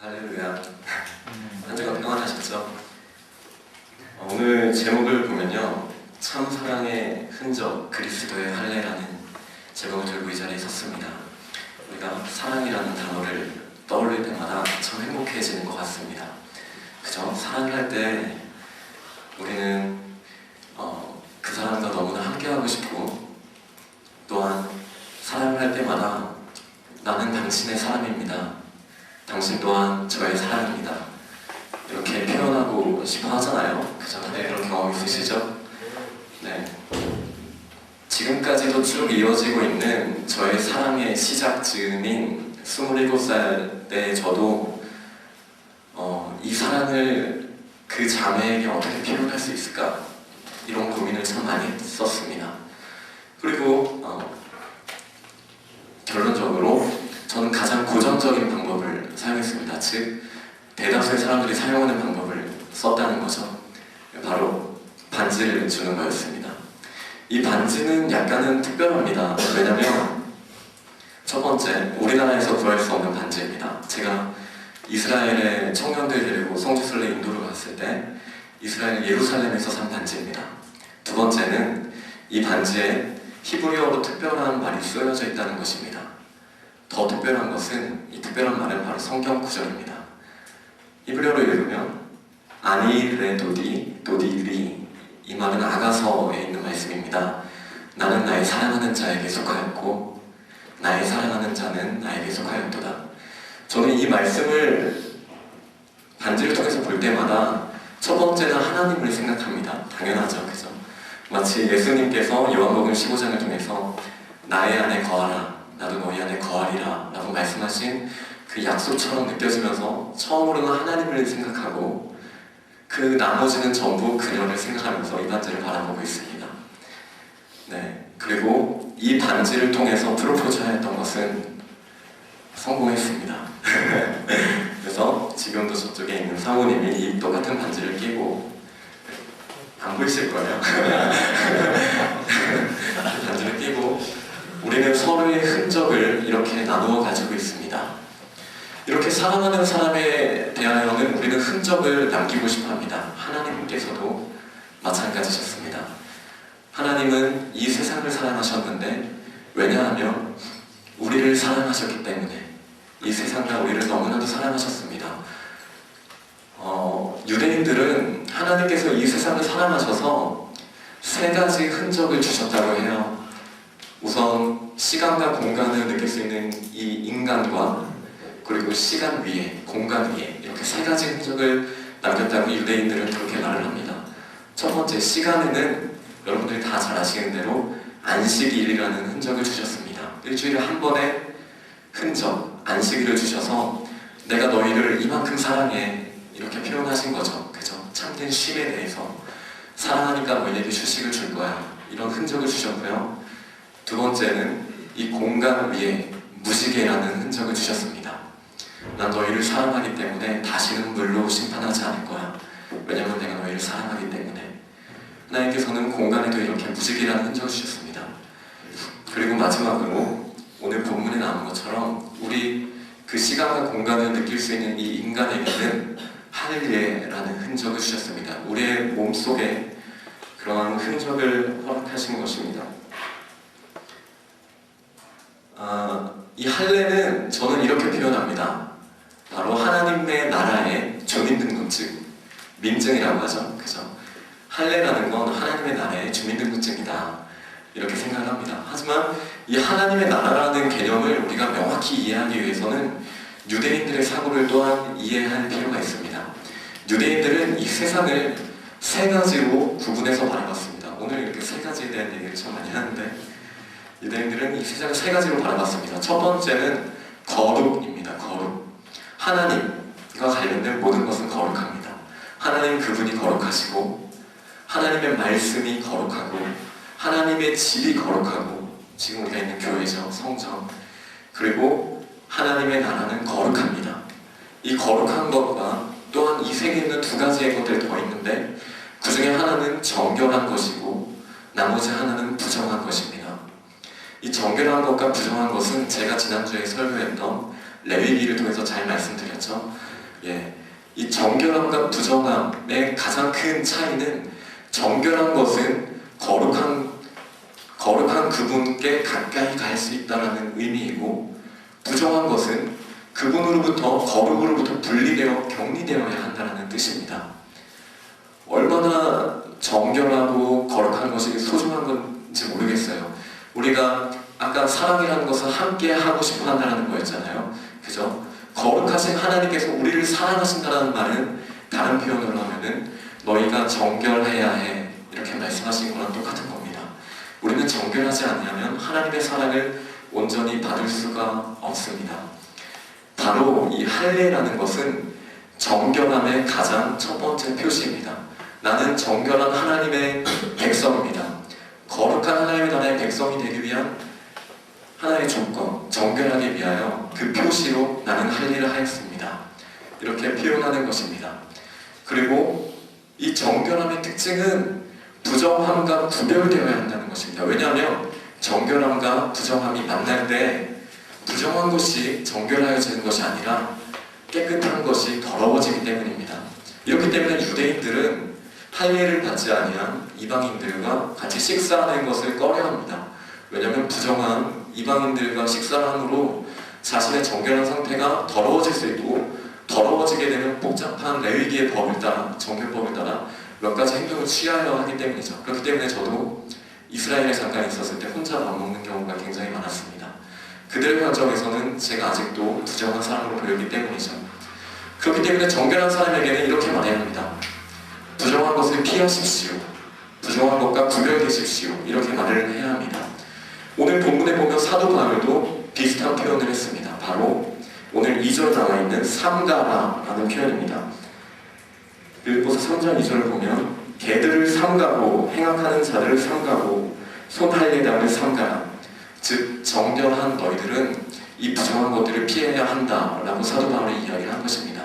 할렐루야. 한 주간 평안하셨죠? 오늘 제목을 보면요, 참 사랑의 흔적 그리스도의 할례라는 제목을 들고 이 자리에 섰습니다. 우리가 사랑이라는 단어를 떠올릴 때마다 참 행복해지는 것 같습니다. 그죠? 사랑을 할 때 우리는 그 사람과 너무나 함께하고 싶고, 또한 사랑을 할 때마다 나는 당신의 사람입니다, 당신 또한 저의 사랑입니다, 이렇게 표현하고 싶어 하잖아요. 그죠? 네, 그런 경험 있으시죠? 네. 지금까지도 쭉 이어지고 있는 저의 사랑의 시작 즈음인 27살 때 저도 이 사랑을 그 자매에게 어떻게 표현할 수 있을까? 이런 고민을 참 많이 했었습니다. 그리고 결론적으로 저는 가장 고전적인 방법을 사용했습니다. 즉, 대다수의 사람들이 사용하는 방법을 썼다는 거죠. 바로 반지를 주는 거였습니다. 이 반지는 약간은 특별합니다. 왜냐면 첫 번째, 우리나라에서 구할 수 없는 반지입니다. 제가 이스라엘의 청년들 데리고 성지순례 인도를 갔을 때 이스라엘 예루살렘에서 산 반지입니다. 두 번째는 이 반지에 히브리어로 특별한 말이 쓰여져 있다는 것입니다. 더 특별한 것은, 이 특별한 말은 바로 성경 구절입니다. 히브리어로 읽으면 아니 레 도디 도디리, 이 말은 아가서에 있는 말씀입니다. 나는 나의 사랑하는 자에게 속하였고 나의 사랑하는 자는 나에게 속하였도다. 저는 이 말씀을 반지를 통해서 볼 때마다 첫 번째는 하나님을 생각합니다. 당연하죠, 그죠? 마치 예수님께서 요한복음 15장을 통해서 나의 안에 거하라, 나도 너희 안에 거하리라 라고 말씀하신 그 약속처럼 느껴지면서 처음으로는 하나님을 생각하고 그 나머지는 전부 그녀를 생각하면서 이 반지를 바라보고 있습니다. 네, 그리고 이 반지를 통해서 프로포즈하였던 것은 성공했습니다. 그래서 지금도 저쪽에 있는 사모님이 이 똑같은 반지를 끼고, 안 보이실 거예요. 반지를 끼고 우리는 서로의 흔적을 이렇게 나누어 가지고 있습니다. 이렇게 사랑하는 사람에 대하여는 우리는 흔적을 남기고 싶어 합니다. 하나님께서도 마찬가지셨습니다. 하나님은 이 세상을 사랑하셨는데, 왜냐하면 우리를 사랑하셨기 때문에, 이 세상과 우리를 너무나도 사랑하셨습니다. 유대인들은 하나님께서 이 세상을 사랑하셔서 세 가지 흔적을 주셨다고 해요. 우선 시간과 공간을 느낄 수 있는 이 인간과, 그리고 시간 위에, 공간 위에, 이렇게 세 가지 흔적을 남겼다고 유대인들은 그렇게 말을 합니다. 첫 번째, 시간에는 여러분들이 다 잘 아시는 대로 안식일이라는 흔적을 주셨습니다. 일주일에 한 번의 흔적, 안식일을 주셔서 내가 너희를 이만큼 사랑해, 이렇게 표현하신 거죠. 그죠? 참된 쉼에 대해서 사랑하니까 너희에게 휴식을 줄 거야, 이런 흔적을 주셨고요. 두 번째는 이 공간 위에 무지개라는 흔적을 주셨습니다. 난 너희를 사랑하기 때문에 다시는 물로 심판하지 않을 거야. 왜냐면 내가 너희를 사랑하기 때문에. 하나님께서는 공간에도 이렇게 무지개라는 흔적을 주셨습니다. 그리고 마지막으로 오늘 본문에 나온 것처럼 우리 그 시간과 공간을 느낄 수 있는 이 인간에게는 할례라는 흔적을 주셨습니다. 우리의 몸속에 그러한 흔적을 허락하신 것입니다. 이 할례는 저는 이렇게 표현합니다. 바로 하나님의 나라의 주민등록증, 민증이라고 하죠. 그죠? 할례라는 건 하나님의 나라의 주민등록증이다, 이렇게 생각을 합니다. 하지만 이 하나님의 나라라는 개념을 우리가 명확히 이해하기 위해서는 유대인들의 사고를 또한 이해할 필요가 있습니다. 유대인들은 이 세상을 세 가지로 구분해서 바라봤습니다. 오늘 이렇게 세 가지에 대한 얘기를 참 많이 하는데, 유대인들은 이 세상을 세 가지로 바라봤습니다. 첫 번째는 거룩입니다. 거룩. 하나님과 관련된 모든 것은 거룩합니다. 하나님 그분이 거룩하시고, 하나님의 말씀이 거룩하고, 하나님의 집이 거룩하고, 지금 우리가 있는 교회죠, 성전. 그리고 하나님의 나라는 거룩합니다. 이 거룩한 것과 또한 이 세계에 있는 두 가지의 것들이 더 있는데, 그 중에 하나는 정결한 것이고 나머지 하나는 부정한 것입니다. 이 정결한 것과 부정한 것은 제가 지난주에 설교했던 레위기를 통해서 잘 말씀드렸죠. 예, 이 정결함과 부정함의 가장 큰 차이는 정결한 것은 거룩한 그분께 가까이 갈 수 있다는 의미이고 부정한 것은 그분으로부터 거룩으로부터 분리되어 격리되어야 한다는 뜻입니다. 얼마나 정결하고 거룩한 것이 소중한 건지 모르겠어요. 우리가 아까 사랑이라는 것은 함께 하고 싶어 한다는 거였잖아요. 그죠? 거룩하신 하나님께서 우리를 사랑하신다는 말은 다른 표현으로 하면은 너희가 정결해야 해 이렇게 말씀하신 거랑 똑같은 겁니다. 우리는 정결하지 않냐면 하나님의 사랑을 온전히 받을 수가 없습니다. 바로 이 할례라는 것은 정결함의 가장 첫 번째 표시입니다. 나는 정결한 하나님의 백성입니다. 거룩한 하나님의 나라의 백성이 되기 위한 하나의 조건, 정결하기 위하여 그 표시로 나는 할례를 하였습니다. 이렇게 표현하는 것입니다. 그리고 이 정결함의 특징은 부정함과 구별되어야 한다는 것입니다. 왜냐하면 정결함과 부정함이 만날 때 부정한 것이 정결하여지는 것이 아니라 깨끗한 것이 더러워지기 때문입니다. 이렇기 때문에 유대인들은 할례를 받지 아니한 이방인들과 같이 식사하는 것을 꺼려합니다. 왜냐하면 부정한 이방인들과 식사를 함으로 자신의 정결한 상태가 더러워질 수 있고 더러워지게 되면 복잡한 레위기의 법을 따라 정결법을 따라 몇 가지 행동을 취하려 하기 때문이죠. 그렇기 때문에 저도 이스라엘에 잠깐 있었을 때 혼자 밥 먹는 경우가 굉장히 많았습니다. 그들의 관점에서는 제가 아직도 부정한 사람으로 보였기 때문이죠. 그렇기 때문에 정결한 사람에게는 이렇게 말해야 합니다. 부정한 것을 피하십시오. 부정한 것과 구별되십시오. 이렇게 말을 해야 합니다. 오늘 본문에 보면 사도 바울도 비슷한 표현을 했습니다. 바로 오늘 2절 나와 있는 삼가라라는 표현입니다. 빌립보서 3장 2절을 보면 개들을 삼가고 행악하는 자들을 삼가고 손할례당을 삼가라. 즉 정결한 너희들은 이 부정한 것들을 피해야 한다라고 사도 바울이 이야기를 한 것입니다.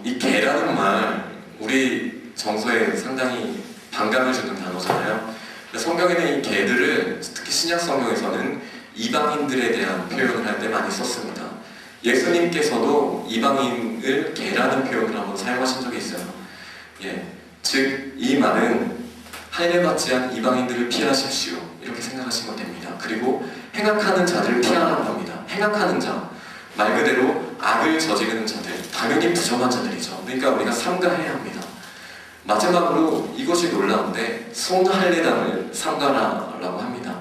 이 개라는 말 우리 정서에 상당히 반감을 주는 단어잖아요. 성경에는 이 개들을 특히 신약 성경에서는 이방인들에 대한 표현을 할 때 많이 썼습니다. 예수님께서도 이방인을 개라는 표현을 한번 사용하신 적이 있어요. 예, 즉 이 말은 할례받지 않은 이방인들을 피하십시오 이렇게 생각하시면 됩니다. 그리고 행악하는 자들을 피하라고 합니다. 행악하는 자, 말 그대로 악을 저지르는 자들, 당연히 부정한 자들이죠. 그러니까 우리가 삼가해야 합니다. 마지막으로 이것이 놀라운데 손할례당을 삼가라라고 합니다.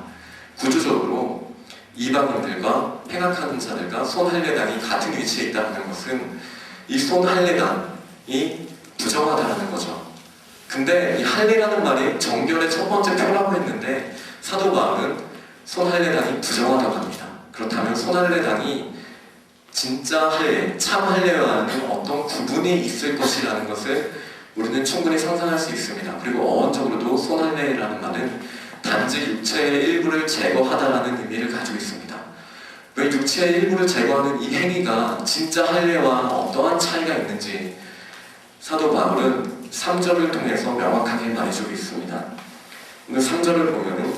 구조적으로 이방인들과 행악하는 자들과 손할례당이 같은 위치에 있다는 것은 이 손할례당이 부정하다는 거죠. 근데 이 할례라는 말이 정결의 첫 번째 표라고 했는데 사도 바울은 손할례당이 부정하다고 합니다. 그렇다면 손할례당이 진짜 할례, 참 할례와는 어떤 구분이 있을 것이라는 것을 우리는 충분히 상상할 수 있습니다. 그리고 어원적으로도 손할례라는 말은 단지 육체의 일부를 제거하다라는 의미를 가지고 있습니다. 왜 육체의 일부를 제거하는 이 행위가 진짜 할례와 어떠한 차이가 있는지 사도 바울은 3절을 통해서 명확하게 말해주고 있습니다. 오늘 3절을 보면은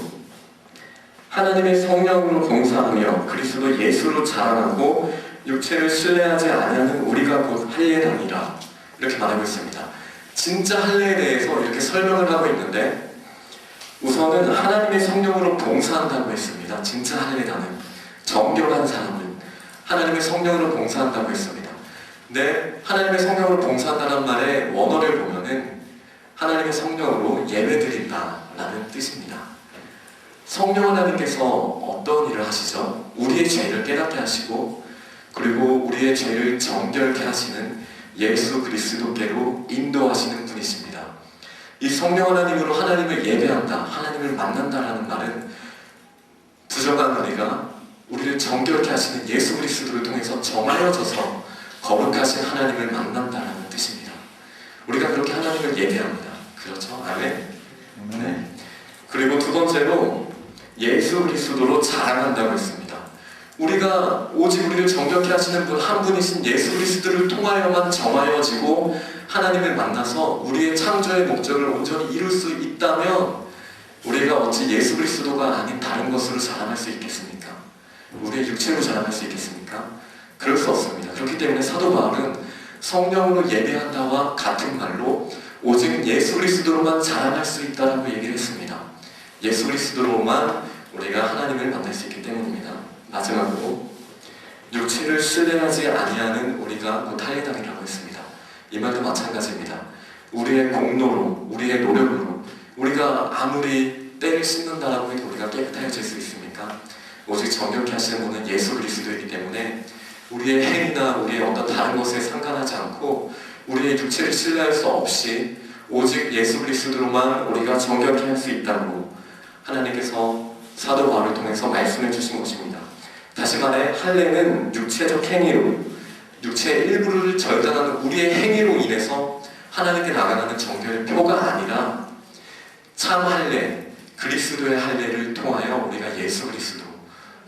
하나님의 성령으로 봉사하며 그리스도 예수로 자랑하고 육체를 신뢰하지 아니하는 우리가 곧 할례당이라 이렇게 말하고 있습니다. 진짜 할례에 대해서 이렇게 설명을 하고 있는데 우선은 하나님의 성령으로 봉사한다고 했습니다. 진짜 할례당은 정결한 사람은 하나님의 성령으로 봉사한다고 했습니다. 근데 하나님의 성령으로 봉사한다는 말의 원어를 보면은 하나님의 성령으로 예배드린다라는 뜻입니다. 성령 하나님께서 어떤 일을 하시죠? 우리의 죄를 깨닫게 하시고 그리고 우리의 죄를 정결케 하시는 예수 그리스도께로 인도하시는 분이십니다. 이 성령 하나님으로 하나님을 예배한다, 하나님을 만난다라는 말은 부정한 우리가 우리를 정결케 하시는 예수 그리스도를 통해서 정하여져서 거룩하신 하나님을 만난다라는 뜻입니다. 우리가 그렇게 하나님을 예배합니다. 그렇죠? 아멘? 네. 그리고 두 번째로 예수 그리스도로 자랑한다고 했습니다. 우리가 오직 우리를 정결케 하시는 분 한 분이신 예수 그리스도를 통하여만 정하여지고 하나님을 만나서 우리의 창조의 목적을 온전히 이룰 수 있다면 우리가 어찌 예수 그리스도가 아닌 다른 것으로 자랑할 수 있겠습니까? 우리의 육체로 자랑할 수 있겠습니까? 그럴 수 없습니다. 그렇기 때문에 사도 바울은 성령으로 예배한다와 같은 말로 오직 예수 그리스도로만 자랑할 수 있다라고 얘기를 했습니다. 예수 그리스도로만 우리가 하나님을 만날 수 있기 때문입니다. 마지막으로 육체를 신뢰하지 아니하는 우리가 무탈리당이라고 했습니다. 이 말도 마찬가지입니다. 우리의 공로로, 우리의 노력으로 우리가 아무리 때를 씻는다라고 해도 우리가 깨끗해질 수 있습니까? 오직 정결케 하시는 분은 예수 그리스도이기 때문에 우리의 행위나 우리의 어떤 다른 것에 상관하지 않고 우리의 육체를 신뢰할 수 없이 오직 예수 그리스도로만 우리가 정결케 할 수 있다고 하나님께서 사도 바울을 통해서 말씀해 주신 것입니다. 다시 말해 할례는 육체적 행위로 육체의 일부를 절단하는 우리의 행위로 인해서 하나님께 나아가는 정결의 표가 아니라 참 할례, 그리스도의 할례를 통하여 우리가 예수 그리스도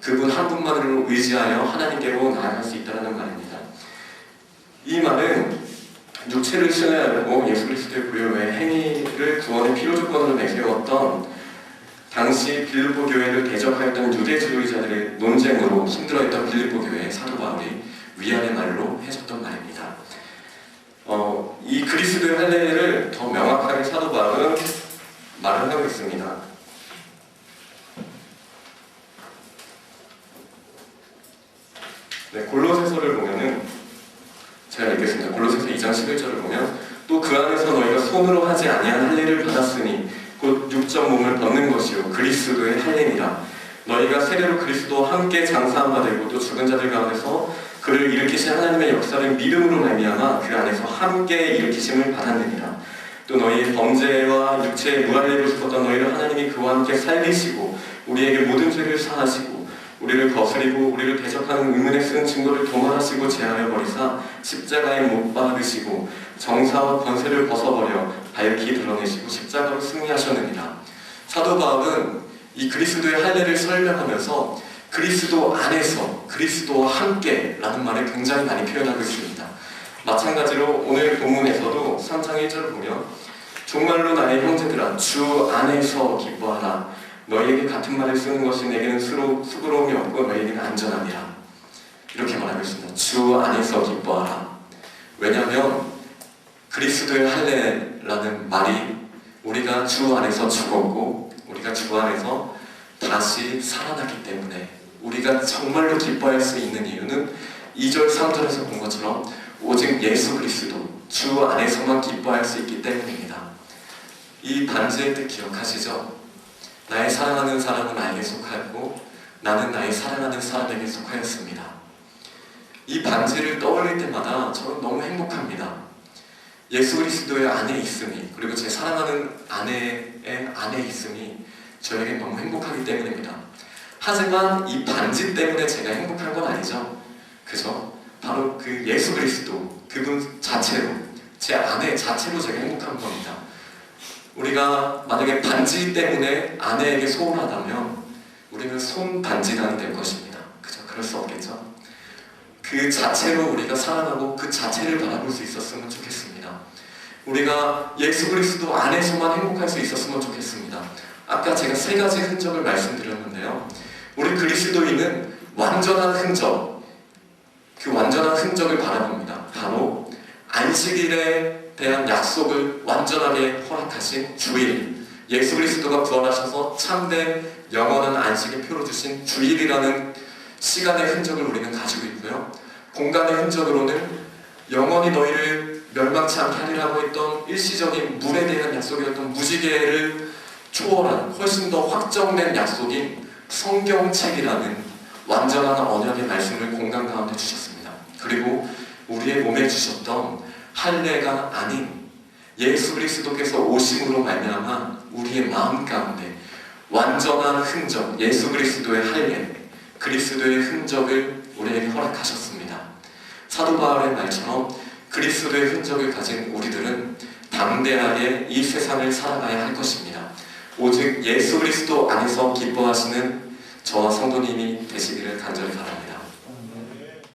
그분 한 분만으로 의지하여 하나님께로 나아갈 수 있다는 말입니다. 이 말은 육체를 신뢰하려고 예수 그리스도의 부여 외 행위를 구원의 필요조건으로 내세웠던 당시 빌립보 교회를 대적하였던 유대주의자들의 논쟁으로 힘들어했던 빌립보 교회의 사도 바울이 위안의 말로 해줬던 말입니다. 이 그리스도의 할례를 더 명확하게 사도 바울은 말을 하고 있습니다. 네, 골로새서를 보면은 제가 읽겠습니다. 골로새서 2장 11절을 보면 또 그 안에서 너희가 손으로 하지 아니한 할례를 받았으니 곧 육적 몸을 벗는 것이요 그리스도의 할례니라. 너희가 세례로 그리스도와 함께 장사한 바 되고 또 죽은 자들 가운데서 그를 일으키신 하나님의 역사를 믿음으로 말미암아 그 안에서 함께 일으키심을 받았느니라. 또 너희의 범죄와 육체의 무할례로 죽었던 너희를 하나님이 그와 함께 살리시고 우리에게 모든 죄를 사하시고 우리를 거스리고 우리를 대적하는 의문에 쓴 증거를 도말하시고 제하여 버리사 십자가에 못 박으시고 정사와 권세를 벗어버려 밝히 드러내시고 십자가로 승리하셨느니라. 사도 바울은 이 그리스도의 할례를 설명하면서 그리스도 안에서 그리스도와 함께 라는 말을 굉장히 많이 표현하고 있습니다. 마찬가지로 오늘 본문에서도 3장 1절을 보면 정말로 나의 형제들아 주 안에서 기뻐하라. 너희에게 같은 말을 쓰는 것이 내게는 수고로움이 없고 너희에게는 안전함이라. 이렇게 말하고 있습니다. 주 안에서 기뻐하라. 왜냐하면 그리스도의 할례라는 말이 우리가 주 안에서 죽었고 우리가 주 안에서 다시 살아났기 때문에 우리가 정말로 기뻐할 수 있는 이유는 2절 3절에서 본 것처럼 오직 예수 그리스도 주 안에서만 기뻐할 수 있기 때문입니다. 이 반지의 뜻 기억하시죠? 나의 사랑하는 사람은 나에게 속하였고 나는 나의 사랑하는 사람에게 속하였습니다. 이 반지를 떠올릴 때마다 저는 너무 행복합니다. 예수 그리스도의 안에 있음이 그리고 제 사랑하는 아내의 안에 있음이 저에게 너무 행복하기 때문입니다. 하지만 이 반지 때문에 제가 행복한 건 아니죠. 그죠? 바로 그 예수 그리스도 그분 자체로 제 안에 자체로 제가 행복한 겁니다. 우리가 만약에 반지 때문에 아내에게 소홀하다면 우리는 손반지단이 될 것입니다. 그죠? 그럴 수 없겠죠? 그 자체로 우리가 사랑하고 그 자체를 바라볼 수 있었으면 좋겠습니다. 우리가 예수 그리스도 안에서만 행복할 수 있었으면 좋겠습니다. 아까 제가 3가지 흔적을 말씀드렸는데요. 우리 그리스도인은 완전한 흔적, 그 완전한 흔적을 바라봅니다. 바로 안식일에 대한 약속을 완전하게 허락하신 주일, 예수 그리스도가 부활하셔서 참된 영원한 안식의 표로 주신 주일이라는 시간의 흔적을 우리는 가지고 있고요. 공간의 흔적으로는 영원히 너희를 멸망치 않게 하리라고 했던 일시적인 물에 대한 약속이었던 무지개를 초월한 훨씬 더 확정된 약속인 성경책이라는 완전한 언약의 말씀을 공간 가운데 주셨습니다. 그리고 우리의 몸에 주셨던 할례가 아닌 예수 그리스도께서 오심으로 말미암아 우리의 마음 가운데 완전한 흔적, 예수 그리스도의 할례, 그리스도의 흔적을 우리에게 허락하셨습니다. 사도 바울의 말처럼 그리스도의 흔적을 가진 우리들은 담대하게 이 세상을 살아가야 할 것입니다. 오직 예수 그리스도 안에서 기뻐하시는 저와 성도님이 되시기를 간절히 바랍니다.